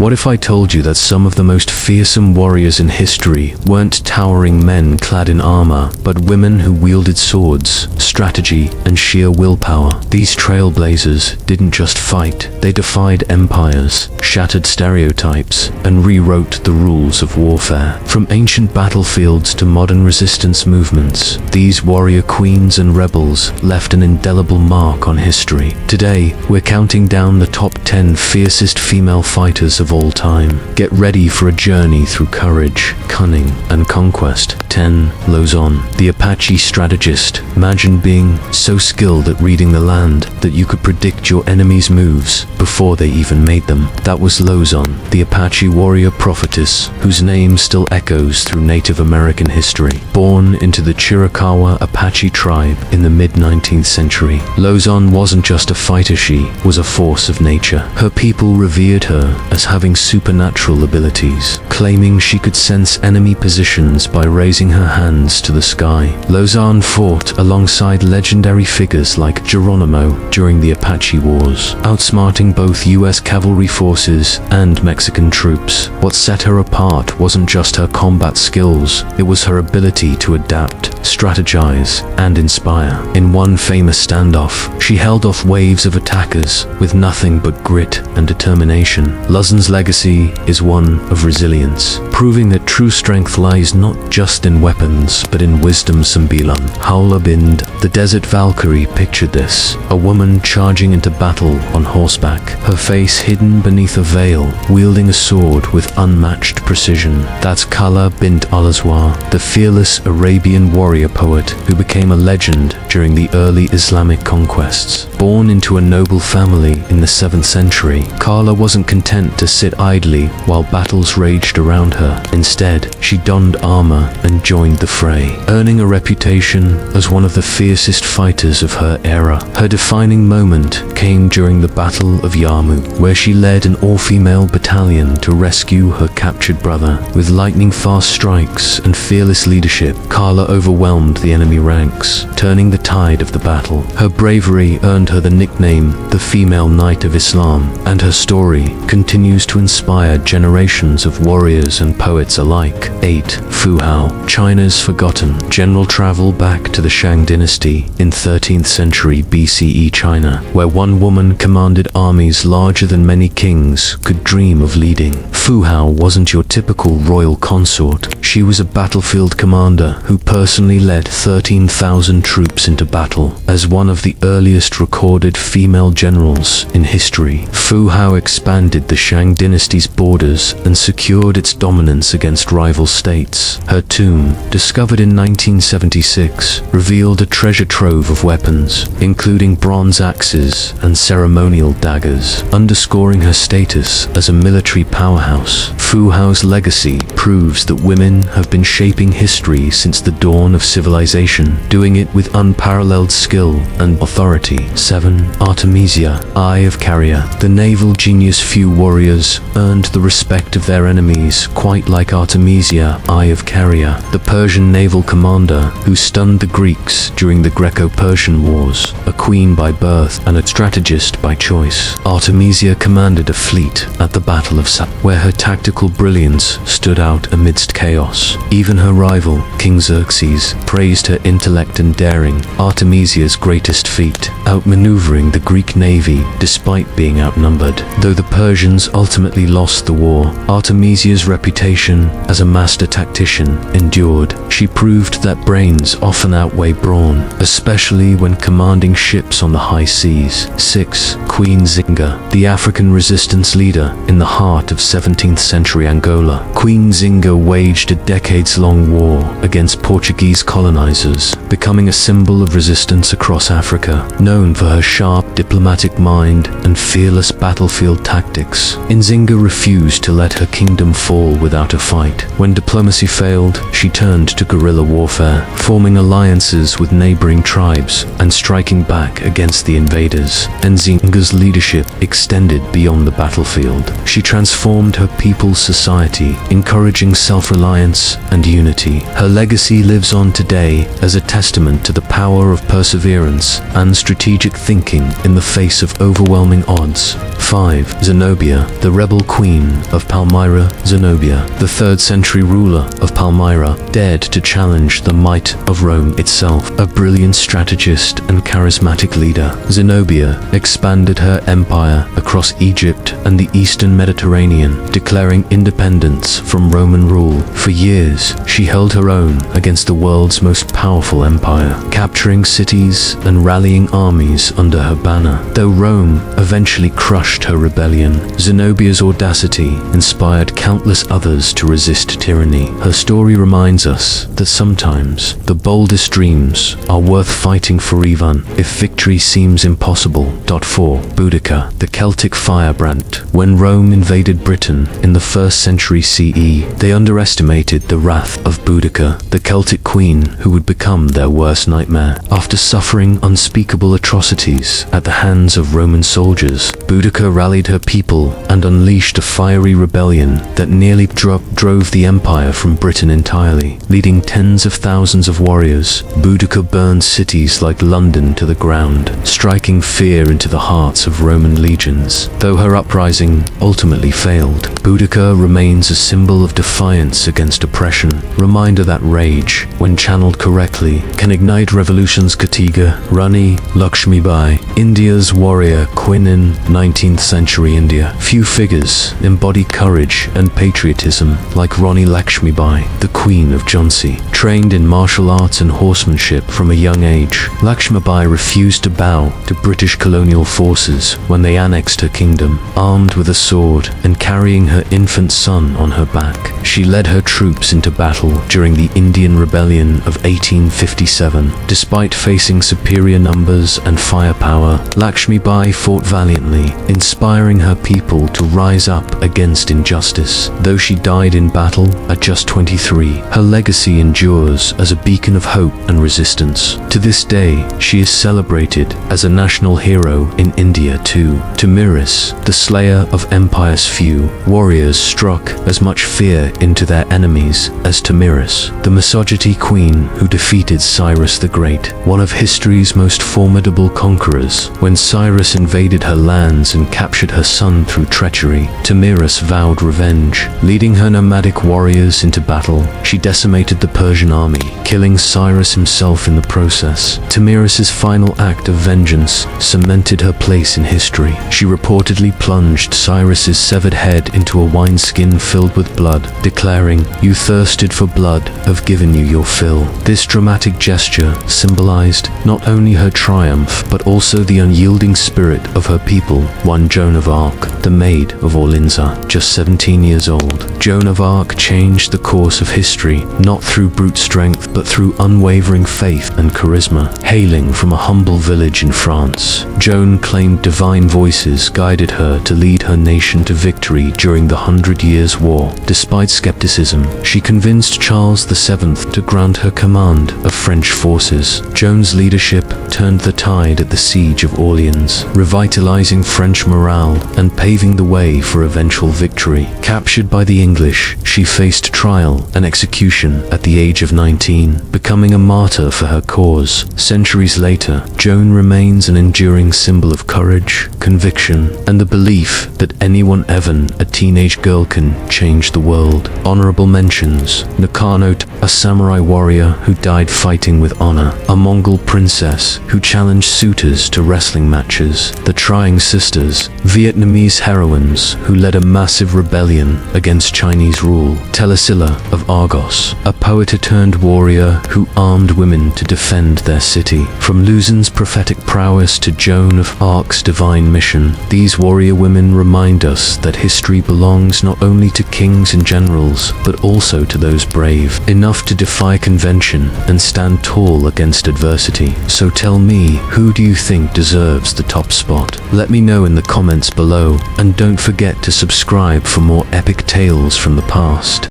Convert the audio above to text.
What if I told you that some of the most fearsome warriors in history weren't towering men clad in armor, but women who wielded swords, strategy, and sheer willpower? These trailblazers didn't just fight, they defied empires, shattered stereotypes, and rewrote the rules of warfare. From ancient battlefields to modern resistance movements, these warrior queens and rebels left an indelible mark on history. Today, we're counting down the top 10 fiercest female fighters of all time. Get ready for a journey through courage, cunning, and conquest. 10. Lozon, the Apache strategist. Imagine being so skilled at reading the land that you could predict your enemy's moves before they even made them. That was Lozon, the Apache warrior prophetess, whose name still echoes through Native American history. Born into the Chiricahua Apache tribe in the mid-19th century, Lozon wasn't just a fighter, she was a force of nature. Her people revered her as having supernatural abilities, claiming she could sense enemy positions by raising her hands to the sky. Lozon fought alongside legendary figures like Geronimo during the Apache Wars, outsmarting both US cavalry forces and Mexican troops. What set her apart wasn't just her combat skills, it was her ability to adapt, strategize, and inspire. In one famous standoff, she held off waves of attackers with nothing but grit and determination. Lozon's legacy is one of resilience, proving that true strength lies not just in weapons, but in wisdom. Sambilan Haulabind, the desert Valkyrie, pictured this: a woman charging into battle on horseback, her face hidden beneath a veil, wielding a sword with unmatched precision. That's Kala bint al-Azwar, the fearless Arabian warrior poet who became a legend during the early Islamic conquests. Born into a noble family in the 7th century, Kala wasn't content to sit idly while battles raged around her. Instead, she donned armor and joined the fray, earning a reputation as one of the fiercest fighters of her era. Her defining moment came during the Battle of Yarmouk, where she led an all-female battalion to rescue her captured brother. With lightning-fast strikes and fearless leadership, Kala overwhelmed the enemy ranks, turning the tide of the battle. Her bravery earned her the nickname the Female Knight of Islam, and her story continues to inspire generations of warriors and poets alike. 8. Fu Hao, China's forgotten general. Travel back to the Shang dynasty in 13th century BCE China, where one woman commanded armies larger than many kings could dream of leading. Fu Hao wasn't your typical royal consort. She was a battlefield commander who personally led 13,000 troops into battle. As one of the earliest recorded female generals in history, Fu Hao expanded the Shang dynasty's borders and secured its dominance against rival states. Her tomb, discovered in 1976, revealed a treasure trove of weapons, including bronze axes and ceremonial daggers, underscoring her status as a military powerhouse. Fu Hao's legacy proves that women have been shaping history since the dawn of civilization, doing it with unparalleled skill and authority. 7. Artemisia, Eye of Carrier. The naval genius. Few warriors earned the respect of their enemies quite like Artemisia, Eye of Carrier, the Persian naval commander who stunned the Greeks during the Greco-Persian Wars. A queen by birth and a strategist by choice, Artemisia commanded a fleet at the Battle of Sap, where her tactical brilliance stood out amidst chaos. Even her rival, King Xerxes, praised her intellect and daring. Artemisia's greatest feat, outmaneuvering the Greek navy despite being outnumbered. Though the Persians ultimately lost the war, Artemisia's reputation as a master tactician endured. She proved that brains often outweigh brawn, especially when commanding ships on the high seas. 6. Queen Zinga, the African resistance leader in the heart of 17th century Angola. Queen Zinga waged a decades-long war against Portuguese colonizers, becoming a symbol of resistance across Africa. Known for her sharp diplomatic mind and fearless battlefield tactics, Nzinga refused to let her kingdom fall without a fight. When diplomacy failed, she turned to guerrilla warfare, forming alliances with neighboring tribes and striking back against the invaders. Nzinga's leadership extended beyond the battlefield. She transformed her people's society, encouraging self-reliance and unity. Her legacy lives on today as a testament to the power of perseverance and strategic thinking in the face of overwhelming odds. 5. Zenobia, the the rebel queen of Palmyra, Zenobia, the 3rd century ruler of Palmyra, dared to challenge the might of Rome itself. A brilliant strategist and charismatic leader, Zenobia expanded her empire across Egypt and the eastern Mediterranean, declaring independence from Roman rule. For years, she held her own against the world's most powerful empire, capturing cities and rallying armies under her banner. Though Rome eventually crushed her rebellion, Zenobia's audacity inspired countless others to resist tyranny. Her story reminds us that sometimes the boldest dreams are worth fighting for even if victory seems impossible. 4. Boudica, the Celtic firebrand. When Rome invaded Britain in the 1st century CE, they underestimated the wrath of Boudica, the Celtic queen who would become their worst nightmare. After suffering unspeakable atrocities at the hands of Roman soldiers, Boudica rallied her people and unleashed a fiery rebellion that nearly drove the empire from Britain entirely. Leading tens of thousands of warriors, Boudica burned cities like London to the ground, striking fear into the hearts of Roman legions. Though her uprising ultimately failed, Boudica remains a symbol of defiance against oppression, reminder that rage, when channeled correctly, can ignite revolutions. Katiga, Rani Lakshmibai, India's warrior queen in 19th century India. Few figures embody courage and patriotism like Rani Lakshmibai, the Queen of Jhansi. Trained in martial arts and horsemanship from a young age, Lakshmibai refused to bow to British colonial forces when they annexed her kingdom. Armed with a sword and carrying her infant son on her back, she led her troops into battle during the Indian Rebellion of 1857. Despite facing superior numbers and firepower, Lakshmibai fought valiantly, inspiring her people to rise up against injustice. Though she died in battle at just 23, her legacy endures as a beacon of hope and resistance. To this day, she is celebrated as a national hero in India too. Tomyris, the slayer of empire's few warriors, struck as much fear into their enemies as Tomyris, the Misogyny queen who defeated Cyrus the Great, one of history's most formidable conquerors. When Cyrus invaded her lands and captured her son through treachery, Tomyris vowed revenge. Leading her nomadic warriors into battle, she decimated the Persian army, killing Cyrus himself in the process. Tomyris's final act of vengeance cemented her place in history. She reportedly plunged Cyrus's severed head into a wineskin filled with blood, declaring, "You thirsted for blood, I've given you your fill." This dramatic gesture symbolized not only her triumph, but also the unyielding spirit of her people. One Joan of Arc, the Maid of Orleans, just 17 years old. Joan of Arc changed the course of history, not through brute strength, but through unwavering faith and charisma. Hailing from a humble village in France, Joan claimed divine voices guided her to lead her nation to victory during the 100 Years' War. Despite skepticism, she convinced Charles VII to grant her command of French forces. Joan's leadership turned the tide at the Siege of Orleans, revitalizing French morale and paving the way for eventual victory. Captured by the English, she faced trial and execution at the age of 19, becoming a martyr for her cause. Centuries later, Joan remains an enduring symbol of courage, conviction, and the belief that anyone, even a teenage girl, can change the world. Honorable mentions: Nakano, a samurai warrior who died fighting with honor, a Mongol princess who challenged suitors to wrestling matches, the Trying Sisters, Vietnamese heroines who led a massive rebellion against Chinese rule, Telesilla of Argos, a poet-turned-warrior who armed women to defend their city. From Luzon's prophetic prowess to Joan of Arc's divine mission, these warrior women remind us that history belongs not only to kings and generals, but also to those brave enough to defy convention and stand tall against adversity. So tell me, who do you think deserves the top spot? Let me know in the comments below, and don't forget to subscribe for more epic tales from the past.